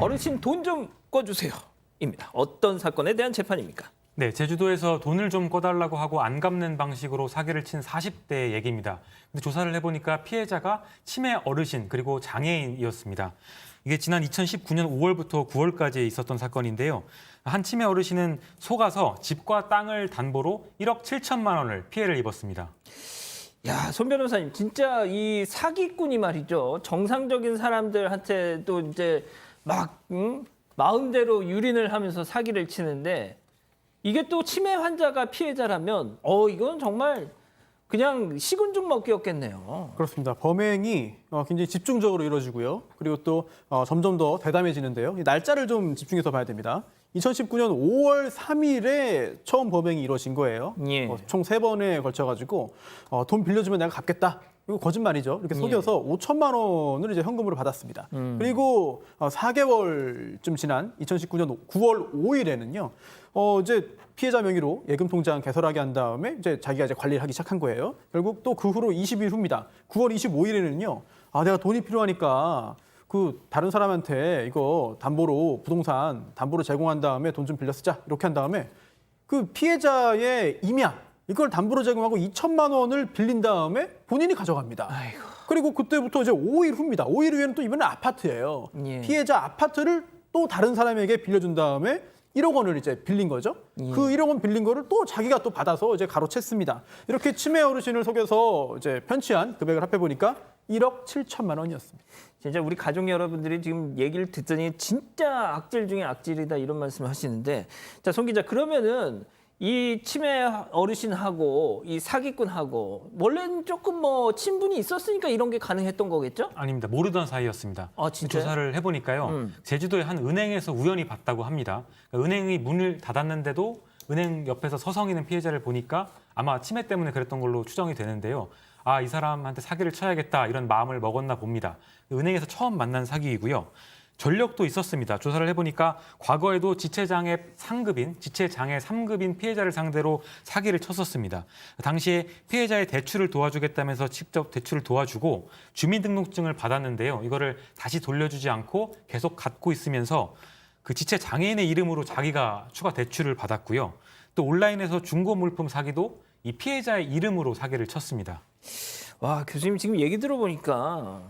어르신 돈 좀 꺼주세요. 입니다. 어떤 사건에 대한 재판입니까? 네, 제주도에서 돈을 좀 꺼달라고 하고 안 갚는 방식으로 사기를 친 40대 얘기입니다. 근데 조사를 해보니까 피해자가 치매 어르신 그리고 장애인이었습니다. 이게 지난 2019년 5월부터 9월까지 있었던 사건인데요. 한 치매 어르신은 속아서 집과 땅을 담보로 1억 7천만 원을 피해를 입었습니다. 야, 손 변호사님, 진짜 이 사기꾼이 말이죠. 정상적인 사람들한테도 이제 막 마음대로 유린을 하면서 사기를 치는데 이게 또 치매 환자가 피해자라면 이건 정말 그냥 식은 죽 먹기였겠네요. 그렇습니다. 범행이 굉장히 집중적으로 이루어지고요. 그리고 또 점점 더 대담해지는데요. 이 날짜를 좀 집중해서 봐야 됩니다. 2019년 5월 3일에 처음 범행이 이루어진 거예요. 예. 총 3번에 걸쳐가지고 돈 빌려주면 내가 갚겠다. 이거 거짓말이죠. 이렇게 속여서 5천만 원을 이제 현금으로 받았습니다. 그리고 4개월쯤 지난 2019년 9월 5일에는요. 이제 피해자 명의로 예금 통장 개설하게 한 다음에 이제 자기가 이제 관리를 하기 시작한 거예요. 결국 또 그 후로 20일 후입니다. 9월 25일에는요. 내가 돈이 필요하니까 그 다른 사람한테 이거 담보로 부동산 담보로 제공한 다음에 돈 좀 빌려 쓰자 이렇게 한 다음에 그 피해자의 임야 이걸 담보로 제공하고 2천만 원을 빌린 다음에 본인이 가져갑니다. 아이고. 그리고 그때부터 이제 5일 후입니다. 5일 후에는 또 이번엔 아파트예요. 예. 피해자 아파트를 또 다른 사람에게 빌려준 다음에 1억 원을 이제 빌린 거죠. 예. 그 1억 원 빌린 거를 또 자기가 또 받아서 이제 가로챘습니다. 이렇게 치매 어르신을 속여서 이제 편취한 금액을 합해 보니까 1억 7천만 원이었습니다. 진짜 우리 가족 여러분들이 지금 얘기를 듣더니 진짜 악질 중에 악질이다 이런 말씀을 하시는데 자, 송 기자 그러면은 이 치매 어르신하고 이 사기꾼하고 원래는 조금 뭐 친분이 있었으니까 이런 게 가능했던 거겠죠? 아닙니다. 모르던 사이였습니다. 아, 진짜요? 조사를 해보니까요. 제주도의 한 은행에서 우연히 봤다고 합니다. 그러니까 은행이 문을 닫았는데도 은행 옆에서 서성이는 피해자를 보니까 아마 치매 때문에 그랬던 걸로 추정이 되는데요. 이 사람한테 사기를 쳐야겠다 이런 마음을 먹었나 봅니다. 은행에서 처음 만난 사기이고요. 전력도 있었습니다. 조사를 해보니까 과거에도 지체장애 3급인 피해자를 상대로 사기를 쳤었습니다. 당시에 피해자의 대출을 도와주겠다면서 직접 대출을 도와주고 주민등록증을 받았는데요. 이거를 다시 돌려주지 않고 계속 갖고 있으면서 그 지체장애인의 이름으로 자기가 추가 대출을 받았고요. 또 온라인에서 중고 물품 사기도 이 피해자의 이름으로 사기를 쳤습니다. 와, 교수님 지금 얘기 들어보니까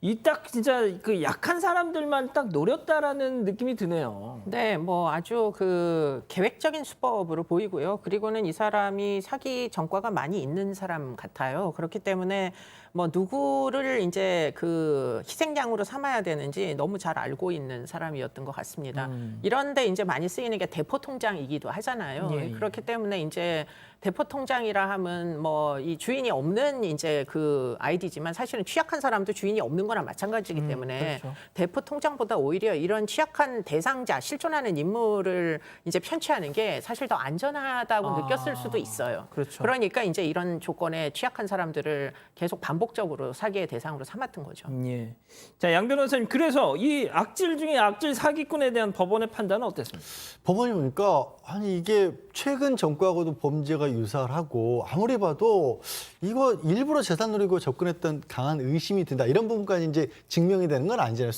이 딱 진짜 그 약한 사람들만 딱 노렸다라는 느낌이 드네요. 네, 뭐 아주 그 계획적인 수법으로 보이고요. 그리고는 이 사람이 사기 전과가 많이 있는 사람 같아요. 그렇기 때문에 뭐 누구를 이제 그 희생양으로 삼아야 되는지 너무 잘 알고 있는 사람이었던 것 같습니다. 이런데 이제 많이 쓰이는 게 대포 통장이기도 하잖아요. 예, 예. 그렇기 때문에 이제 대포 통장이라 하면 뭐 이 주인이 없는 이제 그 아이디지만 사실은 취약한 사람도 주인이 없는 거나 마찬가지이기 때문에 그렇죠. 대포 통장보다 오히려 이런 취약한 대상자, 실존하는 인물을 이제 편취하는 게 사실 더 안전하다고 느꼈을 수도 있어요. 그렇죠. 그러니까 이제 이런 조건에 취약한 사람들을 계속 반복적으로 사기의 대상으로 삼았던 거죠. 예. 자, 양 변호사님, 그래서 이 악질 중에 악질 사기꾼에 대한 법원의 판단은 어땠습니까? 법원이 보니까 아니 이게 최근 정과하고도 범죄가 유사하고 아무리 봐도 이거 일부러 재산 노리고 접근했던 강한 의심이 든다. 이런 부분까지 이제 증명이 되는 건 아니잖아요.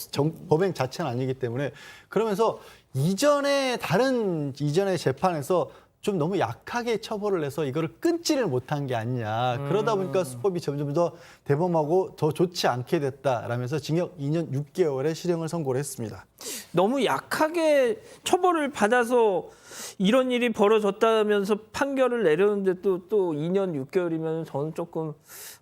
법행 자체는 아니기 때문에. 그러면서 다른 이전의 재판에서 좀 너무 약하게 처벌을 해서 이거를 끊지를 못한 게 아니냐. 그러다 보니까 수법이 점점 더 대범하고 더 좋지 않게 됐다라면서 징역 2년 6개월의 실형을 선고를 했습니다. 너무 약하게 처벌을 받아서 이런 일이 벌어졌다면서 판결을 내렸는데 또 2년 6개월이면 저는 조금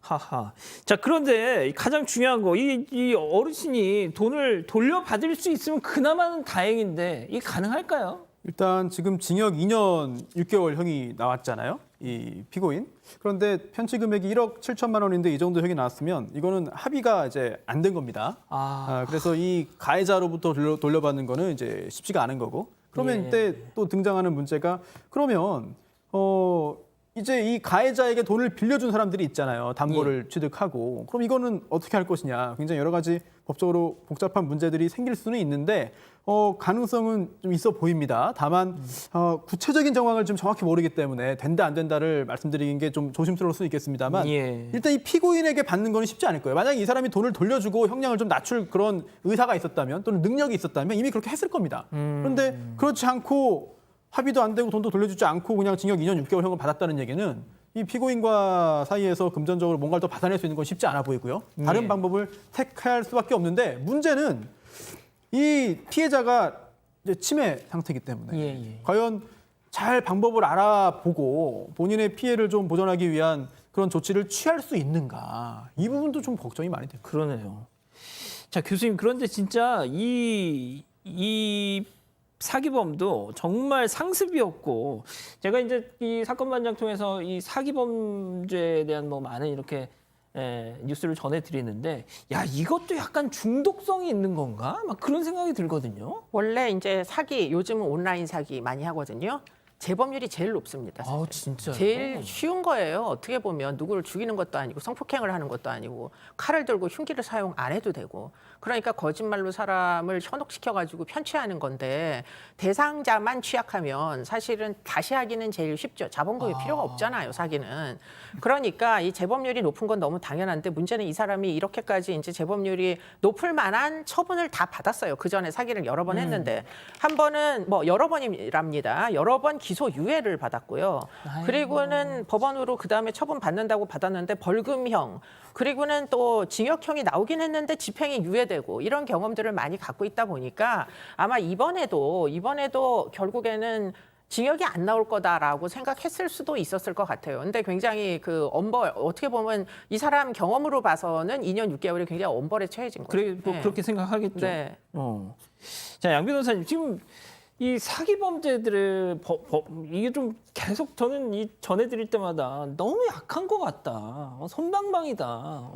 하하. 자, 그런데 가장 중요한 거 이 어르신이 돈을 돌려받을 수 있으면 그나마는 다행인데 이게 가능할까요? 일단 지금 징역 2년 6개월 형이 나왔잖아요. 이 피고인. 그런데 편취 금액이 1억 7천만 원인데 이 정도 형이 나왔으면 이거는 합의가 이제 안 된 겁니다. 그래서 이 가해자로부터 돌려받는 거는 이제 쉽지가 않은 거고. 그러면 예. 이때 또 등장하는 문제가 그러면 이제 이 가해자에게 돈을 빌려준 사람들이 있잖아요. 담보를 취득하고. 그럼 이거는 어떻게 할 것이냐. 굉장히 여러 가지 법적으로 복잡한 문제들이 생길 수는 있는데 가능성은 좀 있어 보입니다. 다만 구체적인 정황을 좀 정확히 모르기 때문에 된다 안 된다를 말씀드리는 게 좀 조심스러울 수 있겠습니다만 예. 일단 이 피고인에게 받는 건 쉽지 않을 거예요. 만약에 이 사람이 돈을 돌려주고 형량을 좀 낮출 그런 의사가 있었다면 또는 능력이 있었다면 이미 그렇게 했을 겁니다. 그런데 그렇지 않고 합의도 안 되고 돈도 돌려주지 않고 그냥 징역 2년 6개월형을 받았다는 얘기는 이 피고인과 사이에서 금전적으로 뭔가를 더 받아낼 수 있는 건 쉽지 않아 보이고요. 다른 예. 방법을 택할 수밖에 없는데 문제는 이 피해자가 이제 치매 상태이기 때문에 예. 과연 잘 방법을 알아보고 본인의 피해를 좀 보전하기 위한 그런 조치를 취할 수 있는가 이 부분도 좀 걱정이 많이 됩니다. 그러네요. 자, 교수님, 그런데 진짜 이 사기범도 정말 상습이었고, 제가 이제 이 사건 반장 통해서 이 사기범죄에 대한 뭐 많은 이렇게 뉴스를 전해드리는데, 야, 이것도 약간 중독성이 있는 건가? 막 그런 생각이 들거든요. 원래 이제 사기 요즘은 온라인 사기 많이 하거든요. 재범률이 제일 높습니다. 아, 진짜. 제일 쉬운 거예요. 어떻게 보면 누구를 죽이는 것도 아니고 성폭행을 하는 것도 아니고 칼을 들고 흉기를 사용 안 해도 되고 그러니까 거짓말로 사람을 현혹시켜가지고 편취하는 건데 대상자만 취약하면 사실은 다시 하기는 제일 쉽죠. 자본금이 필요가 없잖아요. 사기는. 그러니까 이 재범률이 높은 건 너무 당연한데 문제는 이 사람이 이렇게까지 이제 재범률이 높을 만한 처분을 다 받았어요. 그 전에 사기를 여러 번 했는데 한 번은 뭐 여러 번이랍니다. 여러 번 기소유예를 받았고요. 그리고는 법원으로 그 다음에 처분 받는다고 받았는데 벌금형 그리고는 또 징역형이 나오긴 했는데 집행이 유예되고 이런 경험들을 많이 갖고 있다 보니까 아마 이번에도 결국에는 징역이 안 나올 거다라고 생각했을 수도 있었을 것 같아요. 근데 굉장히 그 엄벌 어떻게 보면 이 사람 경험으로 봐서는 2년 6개월이 굉장히 엄벌에 처해진 거예요. 그래, 뭐 그렇게 생각하겠죠. 네. 자, 양 변호사님, 지금 이 사기 범죄들을 이게 좀 계속 저는 이 전해드릴 때마다 너무 약한 것 같다. 솜방망이다.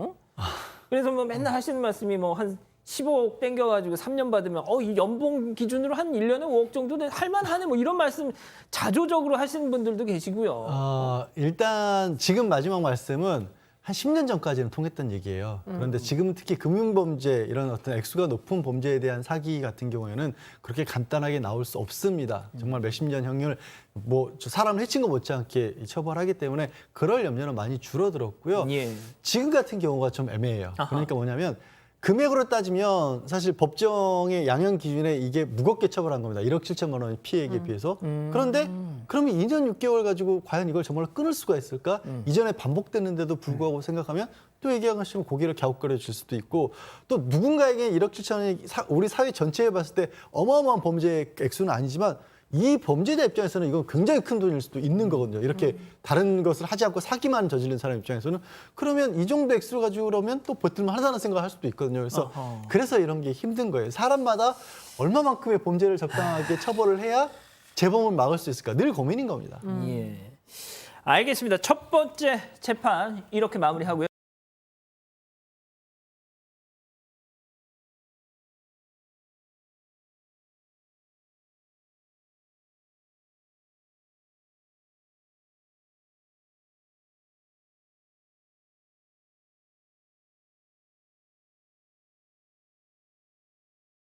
그래서 뭐 맨날 하시는 말씀이 뭐 한 15억 땡겨가지고 3년 받으면 이 연봉 기준으로 한 1년에 5억 정도는 할만하네 뭐 이런 말씀 자조적으로 하시는 분들도 계시고요. 일단 지금 마지막 말씀은 한 10년 전까지는 통했던 얘기예요. 그런데 지금은 특히 금융범죄 이런 어떤 액수가 높은 범죄에 대한 사기 같은 경우에는 그렇게 간단하게 나올 수 없습니다. 정말 몇십 년 형을 뭐 사람을 해친 거 못지않게 처벌하기 때문에 그럴 염려는 많이 줄어들었고요. 예. 지금 같은 경우가 좀 애매해요. 아하. 그러니까 뭐냐면 금액으로 따지면 사실 법정의 양형 기준에 이게 무겁게 처벌한 겁니다. 1억 7천만 원의 피해액에 비해서. 그런데 그러면 2년 6개월 가지고 과연 이걸 정말 끊을 수가 있을까? 이전에 반복됐는데도 불구하고 생각하면 또 얘기하시면 고개를 갸웃거려 줄 수도 있고 또 누군가에게 1억 7천 원이 우리 사회 전체에 봤을 때 어마어마한 범죄 액수는 아니지만 이 범죄자 입장에서는 이건 굉장히 큰 돈일 수도 있는 거거든요. 이렇게 다른 것을 하지 않고 사기만 저지른 사람 입장에서는 그러면 이 정도 액수를 가지고 그러면 또 버틸만 하다는 생각을 할 수도 있거든요. 그래서 이런 게 힘든 거예요. 사람마다 얼마만큼의 범죄를 적당하게 처벌을 해야 재범을 막을 수 있을까 늘 고민인 겁니다. 예. 알겠습니다. 첫 번째 재판 이렇게 마무리하고요.